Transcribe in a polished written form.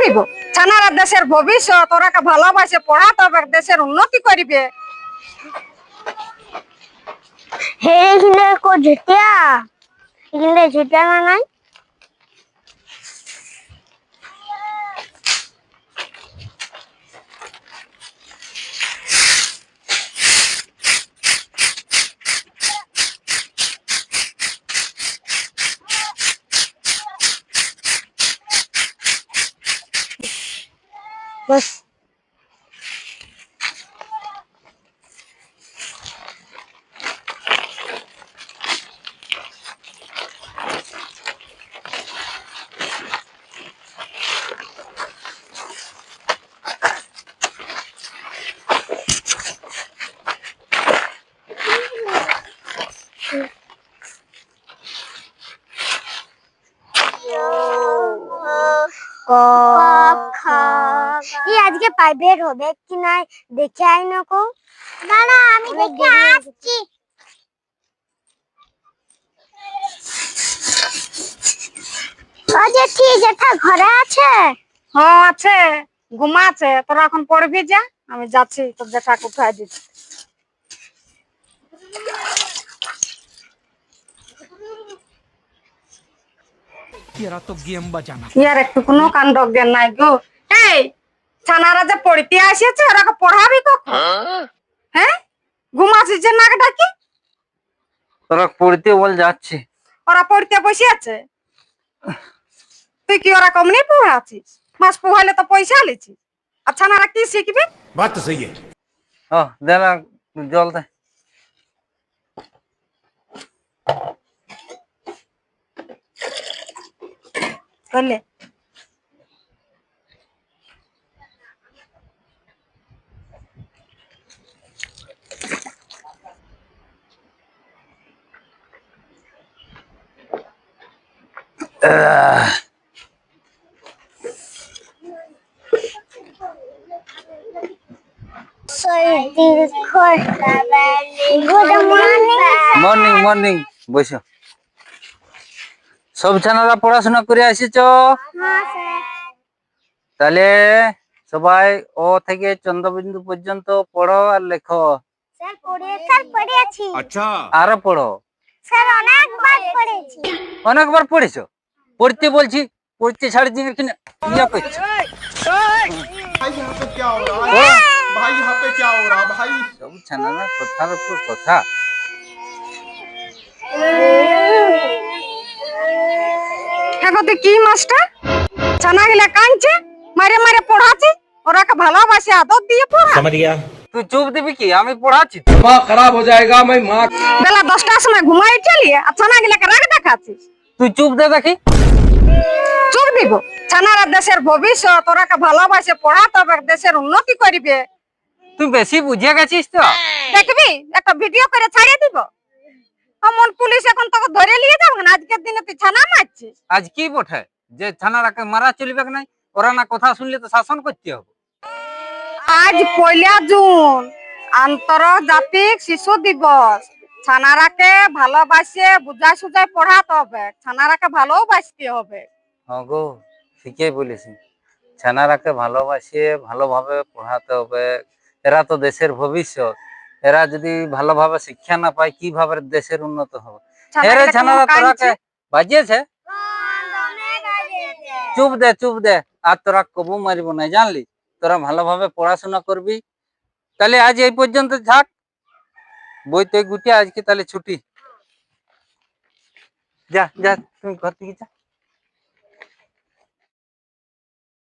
দিব। ছানারা দেশের ভবিষ্যৎ, ওরাকে ভালোবাসে পড়াতে হবে, দেশের উন্নতি করবে। হে এখানে কো ঝুটিয়া এখানে ঝুটিয়া না নাই বস আজকে প্রাইভেট হবে কি না দেখে আই না কো দাঁড়া আমি দেখে আসছি আচ্ছা ঠিক আছে ঘরে আছে হ্যাঁ আছে, ঘুমাচ্ছে। তোরা এখন পড়বি যা, আমি যাচ্ছি তোর জেঠাকে উঠাই দিচ্ছি। ইয়ার একটু কোনো কাণ্ড জ্ঞান নাই গো। এই ছানারা যে পড়তে আসিছে, ওরাকে পড়াবি কখন? হ্যাঁ, ঘুমাচ্ছিস যে নাক ডাকি? তোরা পড়তে বল যাচ্ছি। ওরা পড়তে বসে আছে, তুই কি ওরা কমনি পড়াচ্ছিস? মাস পোহাইলে তো পয়সা লিছিস, আর ছানারা কি শিখবে? बात तो सही है। দে না জল দে। বললে মর্নিং মর্নিং, বসো। সব ছানারা পড়াশোনা করে আসিছ? তাহলে সবাই ও থেকে চন্দ্রবিন্দু পর্যন্ত পড়ো আর লেখো। अच्छा আরো পড়ো। অনেকবার পড়েছো? পড়তে বলছি, পড়তে ছাড়ি দিয়ে কিনা ইয়া করছো। भाई यहाँ पे क्या हो रहा है? भाई यहाँ पे क्या हो रहा भाई? সব ছানারা কথার উপর কথা। হ্যাঁ তুই কি মাস্টার? ছানা গিলা কাঁদছে, মারে মারে পড়াচ্ছিস, ওরাকে ভালোবাসে আদর দিয়ে পড়া। समझ गया। তুই চুপ দিবি কি? আমি পড়াচ্ছি। दिमाग खराब हो जाएगा मैं माँ। বেলা 10টার সময় ঘুমাই চালিয়ে আর ছানা গিলাকে রাগ দেখাচ্ছিস। তুই চুপ দে দেখি। চোখ দিব। ছানারা দেশের ভবিষ্যৎ, ওরাকে ভালোবাসে পড়াতে হবে, দেশের উন্নতি করবে। তুই বেশি বুঝে গেছিস তো। দেখবি একটা ভিডিও করে ছাড়িয়ে দিব। অমন পুলিশ এখন তোকে ধরে নিয়ে যাবে না, আজকের দিনে তুই ছানা মারছিস। আজ কি বটে যে ছানারাকে মারা চলবে নাই? ওরা না কথা শুনলে তো শাসন করতে হবে। আজ 1 জুন আন্তর্জাতিক শিশু দিবস। ছানারাকে ভালোবাসে বুঝাই সুঝাই পড়াতে হবে, ছানারাকে ভালোবাসতে হবে। হ্যাঁ গো, ঠিকই বলেছি। ছানারাকে ভালোবাসে ভালোভাবে পড়াতে হবে। এরা তো দেশের ভবিষ্যৎ। এরা যদি ভালোভাবে শিক্ষা না পায় কিভাবে দেশের উন্নত হবে? এরে ছানারা তোরাকে বাজিয়েছে। চুপ দে চুপ দে, আর তোরা কবু মারিব না, জানলি? তোরা ভালোভাবে পড়াশোনা করবি। তাহলে আজ এই পর্যন্ত থাক, বই তৈ গুটিয়ে আজকে তাহলে ছুটি। যা যা, তুমি ঘর থেকে যা।